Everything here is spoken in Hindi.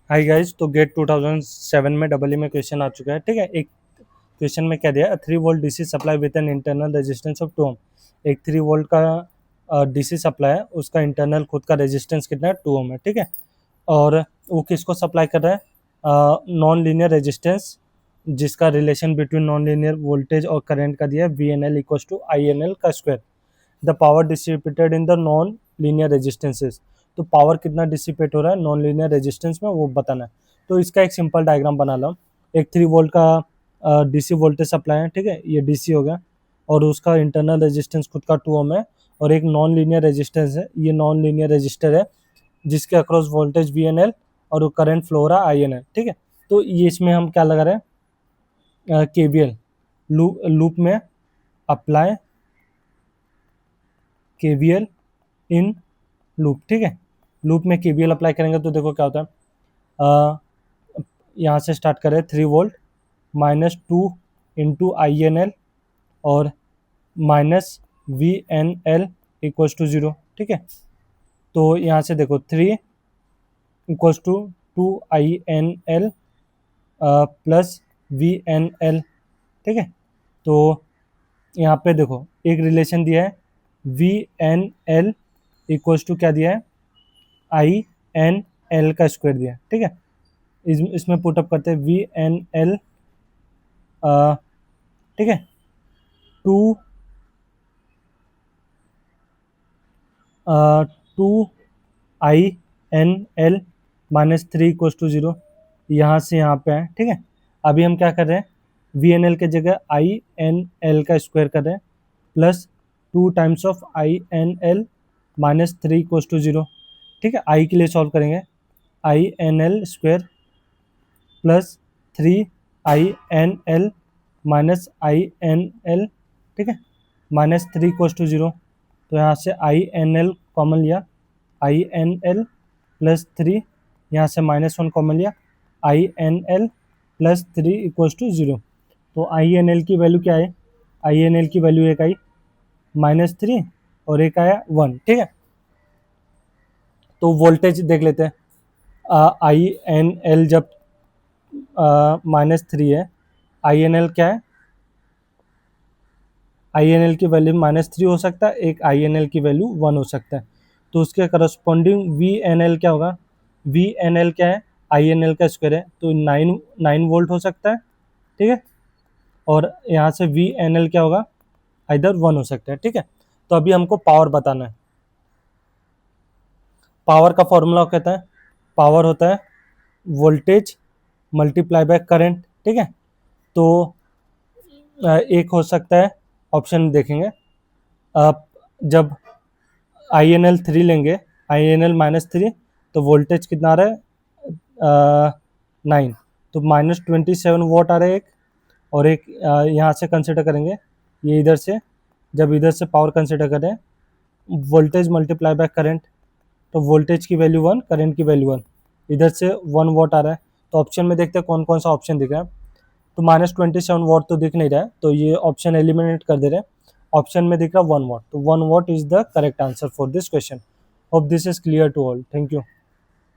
हाय गाइस, तो गेट 2007 में डबल में क्वेश्चन आ चुका है। ठीक है, एक क्वेश्चन में क्या दिया है, 3 volt DC supply with an internal resistance of 2 ओम। एक 3 वोल्ट का डीसी सप्लाई है, उसका इंटरनल खुद का रेजिस्टेंस कितना है, 2 ओम है। ठीक है, और वो किसको सप्लाई कर रहा है, नॉन लीनियर रेजिस्टेंस, जिसका relation between non linear voltage और करंट का दिया है, V N L equal to I N L का square. The power dissipated in the non linear resistances. तो पावर कितना डिसिपेट हो रहा है नॉन लीनियर रेजिस्टेंस में, वो बताना है। तो इसका एक सिंपल डायग्राम बना लो। एक 3 वोल्ट का डीसी वोल्टेज सप्लाई है। ठीक है, ये डीसी हो गया, और उसका इंटरनल रेजिस्टेंस खुद का 2 ओम है, और एक नॉन लीनियर रेजिस्टेंस है, ये नॉन लीनियर रेजिस्टर है, जिसके across voltage V N L और वो करंट फ्लो हो रहा है आई एन एल। ठीक है, तो ये इसमें हम क्या लगा रहे हैं, के वी एल, लूप में अप्लाई के वी एल इन लूप। ठीक है, लूप में केवीएल अप्लाई करेंगे तो देखो क्या होता है, यहाँ से स्टार्ट करें 3 volt -2 into I N L और -V N L equals to 0। ठीक है, तो यहाँ से देखो 3 equals to 2 INL plus VNL। ठीक है, तो यहाँ पे देखो एक रिलेशन दिया है, VNL इक्वल्स टू क्या दिया है, INL का स्क्वायर दिया है। ठीक है, इसमें पुटअप करते हैं VNL। ठीक है, 2 INL -3 इक्वल्स टू 0, यहाँ से यहाँ पे है। ठीक है, अभी हम क्या कर रहे हैं, VNL के जगह INL का स्क्वायर कर रहे हैं, plus 2 times of INL -3 equals to 0। ठीक है, आई के लिए सॉल्व करेंगे, INL square plus 3 INL -INL। ठीक है, -3 इक्वल्स टू 0, तो यहाँ से INL कॉमन लिया, INL प्लस 3, यहाँ से -1 कॉमन लिया, INL प्लस 3 इक्वल्स टू 0। तो INL की वैल्यू क्या है, INL की वैल्यू एक आई -3 और एक आया 1। ठीक है, तो वोल्टेज देख लेते हैं, INL जब -3 है, INL क्या है, INL की वैल्यू -3 हो सकता है, एक INL की वैल्यू 1 हो सकता है। तो उसके करस्पॉन्डिंग VNL क्या होगा, VNL क्या है, INL का स्क्वायर है, तो 9 वोल्ट हो सकता है। ठीक है, और यहाँ से VNL क्या होगा, इधर 1 हो सकता है। ठीक है, तो अभी हमको पावर बताना है। पावर का फॉर्मूला कहता है, पावर होता है वोल्टेज मल्टीप्लाई बाय करंट। ठीक है, तो एक हो सकता है, ऑप्शन देखेंगे, जब INL 3 लेंगे, INL -3, तो वोल्टेज कितना आ रहा है, 9, तो -27 वोट आ रहा है एक, और एक यहाँ से कंसिडर करेंगे, ये इधर से, जब इधर से पावर कंसिडर करें, वोल्टेज मल्टीप्लाई बाय करंट, तो वोल्टेज की वैल्यू 1, करंट की वैल्यू 1, इधर से 1 वोट आ रहा है। तो ऑप्शन में देखते हैं कौन कौन सा ऑप्शन दिख रहा है। तो -27 वोट तो दिख नहीं रहा है, तो ये ऑप्शन एलिमिनेट कर दे रहे हैं। ऑप्शन में दिख रहा है 1 वोट, तो 1 volt is the correct answer for this question. Hope this is clear to all, thank you.